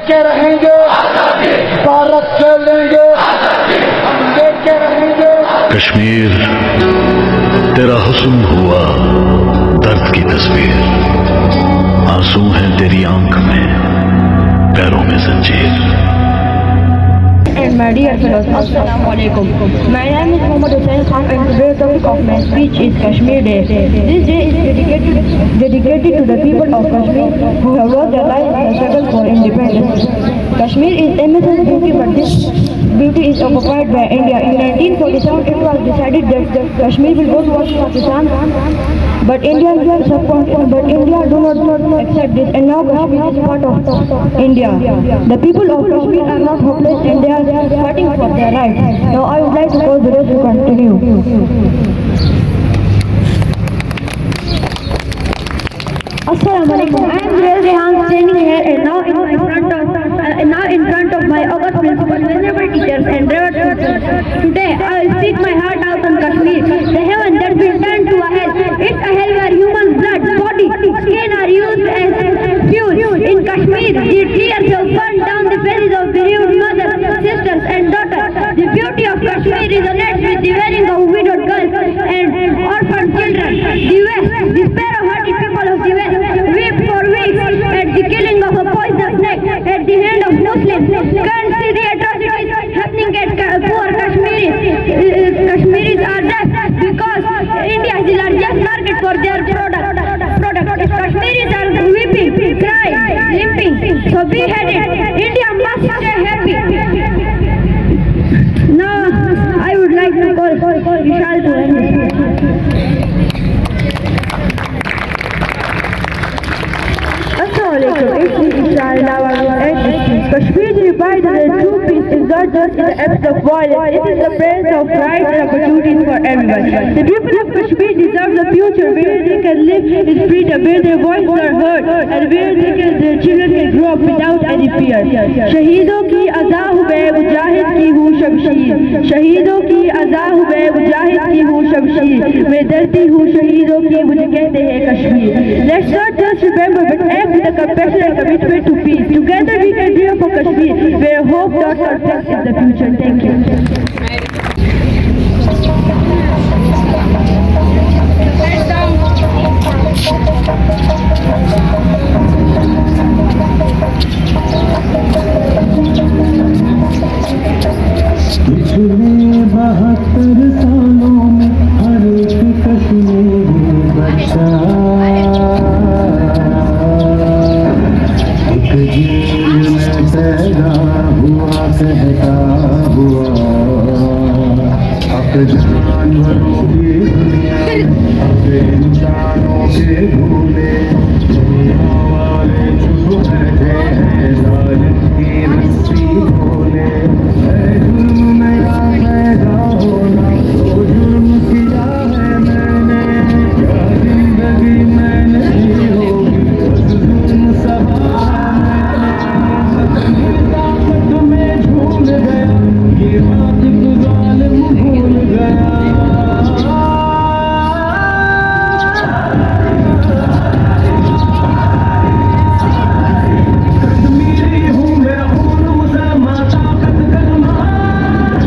کے رہیں گے، بھارت سے لیں گے، ہم لے کے رہیں گے۔ کشمیر تیرا حسن ہوا درد کی تصویر، آنسو ہیں تیری آنکھ میں، پیروں میں زنجیر۔ And my dear fellows, Assalamu alaikum. My name is Muhammad Hussain Khan and today's topic of my speech is Kashmir Day. This day is dedicated to the people of Kashmir who have lost their lives in the struggle for independence. Kashmir is immense beauty, but this beauty is occupied by India. In 1947, it was decided that Kashmir will go towards Pakistan, but India do not accept this, and now Kashmir is part of India. The people of Kashmir are not hopeless and they are fighting for their rights. Now I would like to call the rest to continue. Assalamu alaikum. I am Rehan standing here and now in front of my august principal, venerable teachers and revered students. Today I will speak my heart out on Kashmir, the heaven that will turn to a hell. It's a hell where human blood, body, skin are used as fuel. In Kashmir, the tears have burned down the faces of bereaved mothers, sisters and daughters. The beauty of Kashmir is annexed with the wearing of widowed girls and orphan children. The West, the sparrow-hearted people of the West, weep for weeks at the killing of a poisonous snake at the hand of Muslims. Can't see the atrocities happening at poor Kashmiris. Kashmiris are deaf because India is the largest market for their product. Kashmiris are weeping, crying, limping, so beheaded. India must stay happy. Now I would like to call Vishal to end this. Kashmir divided the two peace is not just in the acts of violence, it is the presence of rights and opportunities for everyone. The people of Kashmir deserve a future where they can live in freedom, where their voices are heard, and where their children can grow up without any fear. شہیدوں کی عزا ہوئے مجاہد کی ہوں شمشیر، شہیدوں کی عزا ہوئے مجاہد کی ہوں شمشیر، میں ڈرتی ہوں شہیدوں کی، مجھے کہتے ہیں Kashmir. Let's not just remember but act with a compassion and commitment to peace. Together we can dream for Kashmir, where hope not conflict in the future. Thank you. پچھلے 72 سالوں میں ہر ایک کشمیری بچہ ایک جیل میں پیدا ہوا، کہتا ہوا اب جانوروں کی دنیا، اب انسانوں کے بھولے، دنیا والے چپ بیٹھے ہیں، ظالم کی رسی کھولے. جرم نیا پیدا ہونا، تو جرم کیا ہے میں نے، کیا زندگی میں نے جی ہوگی، بس ظلم سہا میں نے. طاقت میں جھول گیا، یہ بات کو ظالم بھول گیا. کشمیری ہوں میں، خون مسلمان، طاقت کرما،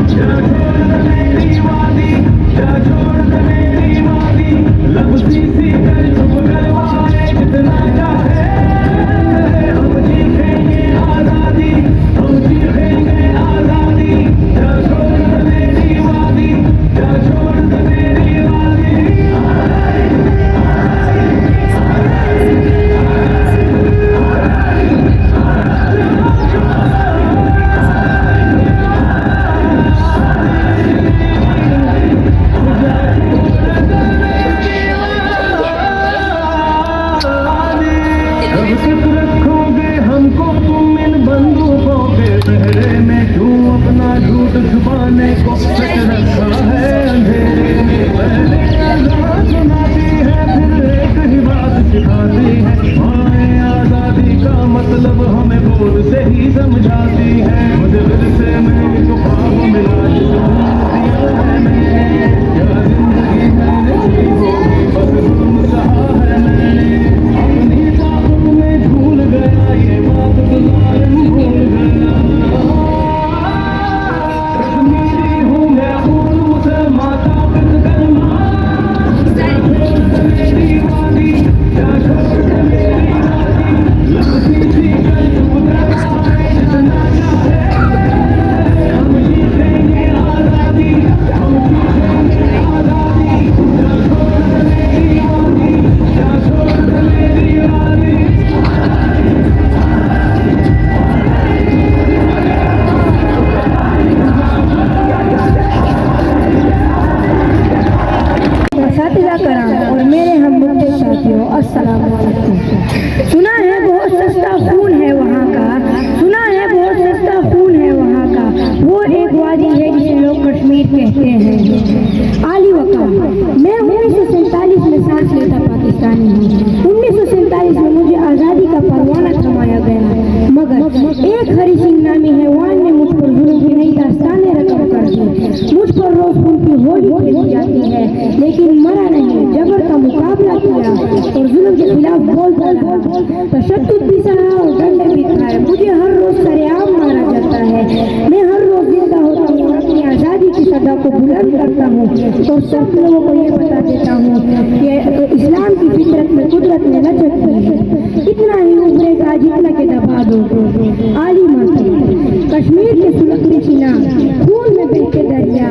کیا چھوڑ دے میری وادی، کیا چھوڑ دے میری وادی، لب سی کر چھپ کر والے جتنا چاہے، ہم چیخیں گے آزادی، ہم چیخیں گے آزادی، کیا چھوڑ دے میری وادی، کیا چھوڑ دے میری وادی. کب تک رکھو گے ہم کو تم ان بندوقوں کے پہرے میں، کیوں اپنا جھوٹ چھپانے کو سچ رکھا ہے اندھیرے میں. پہلے اذان سناتی ہے پھر ایک ہی بات سکھاتی ہے، مائیں آزادی کا مطلب ہمیں بول سے ہی سمجھاتی ہے. مجھے ورثے میں ایک خواب ملا جس کو دیا ہے میں نے، کیا زندگی میں نے جی ہوگی، بس ظلم سہا ہے میں نے. اپنی طاقت میں جھول گیا، یہ بات تو ظالم بھول بولتا رہا، تشدد بھی سہا اور ڈنڈے بھی کھائے، مجھے ہر روز سرعام مارا جاتا ہے، میں ہر روز زندہ ہوتا ہوں اور اپنی آزادی کی صدا کو بلند کرتا ہوں اور سب لوگوں کو یہ بتا دیتا ہوں کہ اسلام کی فطرت میں قدرت میں نہ چکتی ہے، اتنا ہی ابھرے گا جتنا کہ دبا دو۔ عالی مرتبہ کشمیر کے سلگتی چنا، خون میں بہتے دریا،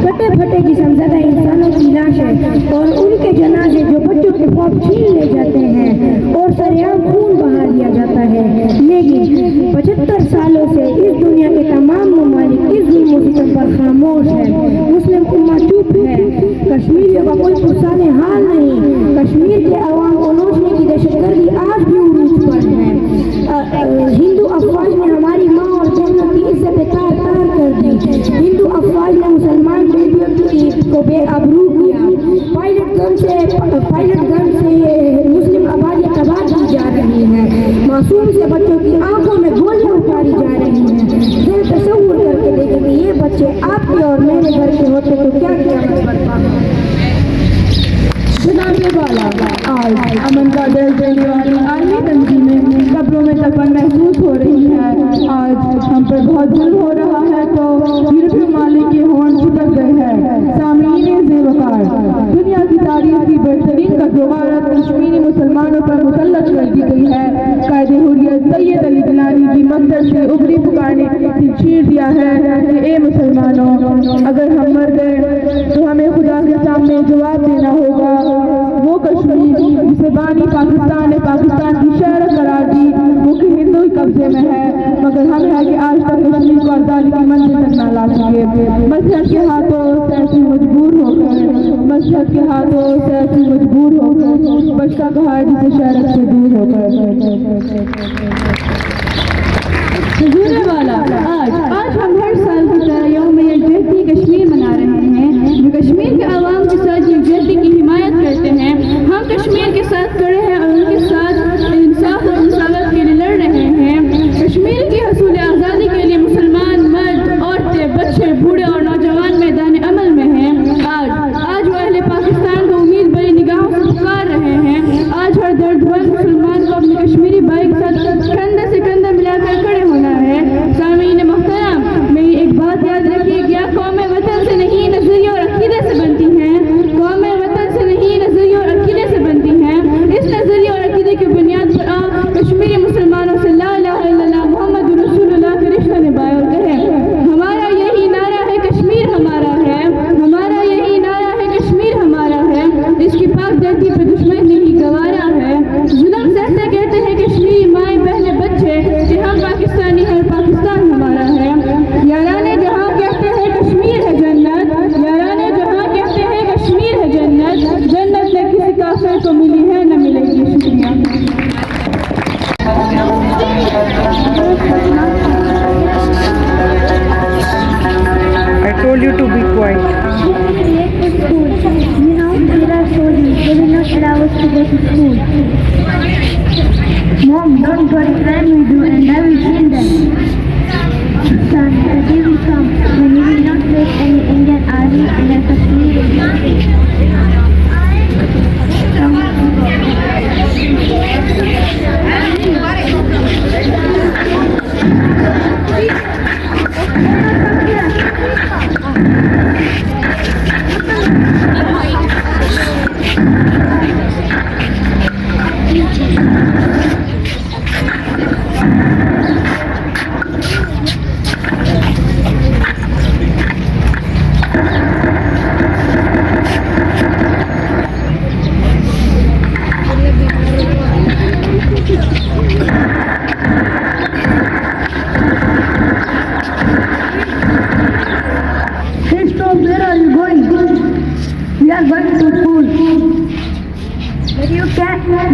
کٹے پھٹے جسم زدہ انسانوں کی لاشیں اور ان کے جنازے جو بچوں کے خواب چھین لے جاتے ہیں اور سرعام خون بہا دیا جاتا ہے، لیکن 75 سالوں سے اس دنیا کے تمام ممالک اس ظلم و ستم پر خاموش ہے، مسلم امت چپ ہے، کشمیریوں کا کوئی پرسان حال نہیں، کشمیر کے عوام کو نوچنے کی دہشت گردی آج بھی عروج پر ہے، ہندو افواج نے ہماری ماں اور بہنوں کی عزت تار تار کر دی، ہندو افواج نے مسلمان بیٹیوں کو بے آبرو کیا، پائلٹ گن سے مسلم آبادیاں تباہ کی جا رہی ہیں، معصوم سے بچوں کی آنکھوں میں گولیاں اتاری جا رہی ہیں، دل تصور کر کے دیکھیں کہ یہ بچے آپ کے اور میرے گھر کے ہوتے تو کیا قیامت برپا۔ جناب والا آج امن کا درد دینے والی عالمی تنظیمیں قبروں میں دفن محسوس ہو رہی ہے، آج ہم پر بہت ظلم ہو رہا ہے تو یورپی ممالک کے ہونٹ چپک گئے ہیں۔ سامعین ذی وقار، دنیا کی تاریخ کی بہترین قدوغارت کشمیری مسلمانوں پر مسلط کر دی گئی ہے، قائد حریت سید علی گیلانی کی مقدس سے ابری پکارنے چیر دیا ہے کہ اے مسلمانوں، اگر ہم مر گئے تو ہمیں خدا کے سامنے جواب دینا ہوگا۔ وہ کشمیر جسے بانی پاکستان نے پاکستان کی شہر قرار دی وہ کہ ہندو ہی قبضے میں ہے، مگر ہم ہے کہ آج تک کشمیر کو آزادی کی منزل تک نہ لا سکے، مذہب کے ہاتھوں سے ایسی مجبور ہو کر، مذہب کے ہاتھوں سے ایسی مجبور ہو کر، بچہ کہا ہے جسے شہرت سے دور ہو کر۔ حضور والا آج ہم ہر سال کی طرح یوم یکجہتی کشمیر منا رہے ہیں، جو کشمیر کے عوام کے ساتھ یکجہتی کی حمایت کرتے ہیں، ہم کشمیر کے ساتھ کھڑے ہیں اور ان کے ساتھ انصاف اور مساوات کے لیے لڑ رہے ہیں۔ کشمیر کی حصول آزادی کے لیے مسلمان مرد، عورتیں، بچے، بوڑھے اور نوجوان میدان عمل میں ہیں۔ آج وہ اہل پاکستان کو امید بڑی نگاہوں سے پکار رہے ہیں، آج ہر درد مند مسلمان کو اپنے کشمیری بھائی کے ساتھ کندھے سے کندھا ملا کر کھڑے ہونا ہے۔ سامعین محترم، میری ایک بات یاد رکھیے گا، قومیں وطن سے نہیں نظریے اور عقیدے سے بنتی ہیں، قومیں وطن سے نہیں نظریے اور عقیدے سے بنتی ہیں، اس نظریے اور عقیدے کی بنیاد پر آپ کشمیری مسلمانوں سے لا الہ الا اللہ محمد رسول اللہ کا رشتہ نبھائے اور کہیں ہمارا یہی نعرہ ہے کشمیر ہمارا ہے، ہمارا یہی نعرہ ہے کشمیر ہمارا ہے، اس کی پاک دھرتی پہ دشمن نے ہی گوارا ہے، ظلم سہتے کہتے ہیں کشمیری مائیں بہنیں بچے کہ ہم پاکستانی ہیں، پاکستان ہمارا ہے، یارانے جہاں کہتے ہیں کشمیر ہے جنت، یارانے جہاں کہتے ہیں کشمیر ہے جنت، جنت میں کسی کافر کو ملی ہے نہ ملے گی۔ شکریہ۔ I told you to be quiet. Now there are soldiers, they will not allow us to go to school. Mom, don't worry, I will do and I will kill them. Son, the day will come when you will not let any Indian army enter Kashmir.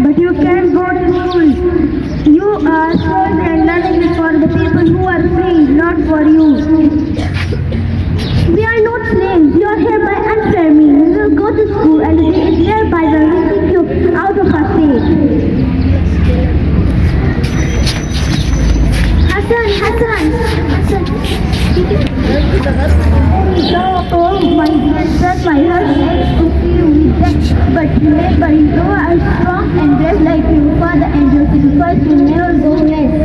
But you can't go to school. You are sold and learning is for the people who are free, not for you. We are not slaves. You are hereby unfair me. We will go to school and the day is nearby when we kick you out of our state. Hassan. Oh my dear son, my heart aches to see you with but you are strong and brave like your father, and your sacrifice will never go waste.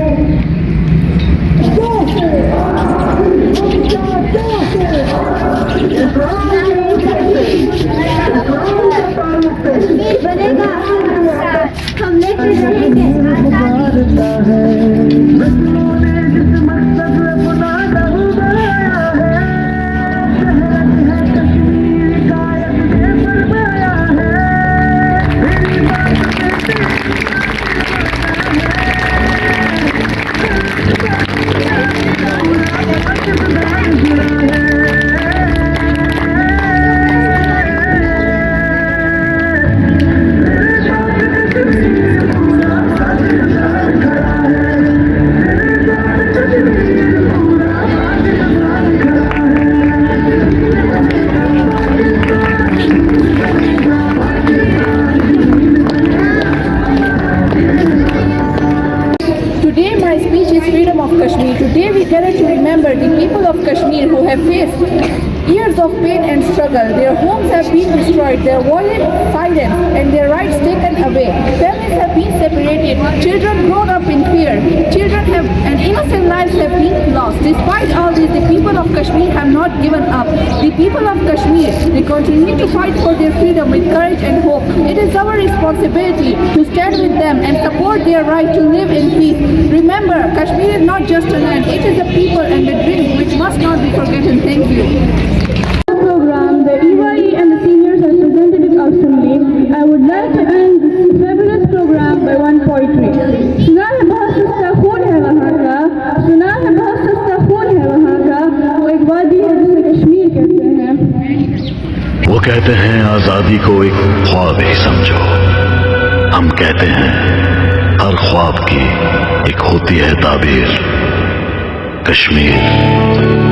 Kashmir बनेगा हम लेकर रहेंगे आजादी। Today my speech is freedom of Kashmir. Today we gather to remember the people of Kashmir who have faced years of pain and struggle. Their homes have been destroyed, their violent silenced, and their rights taken away. Families have been separated, children grown up in fear, and innocent lives have been lost. Despite all this, the people of Kashmir have not given up. The people of Kashmir, they continue to fight for their freedom with courage and hope. It is our responsibility to stand with them and support their right to live in peace. Remember, Kashmir is not just a land, it is a people and a dream which must not be forgotten. Thank you. Program, the EYE and the seniors have presented it awesomely. I would like to end this fabulous program by one poetry. सुना है बहुत सस्ता खून है वहाँ का, सुना है बहुत सस्ता खून है वहाँ का, वो एक वादी है जिसे कश्मीर कहते हैं। वो कहते हैं आजादी को एक ख्वाब ही समझो, हम कहते हैं हर ख्वाब की एक होती है ताबीर। कश्मीर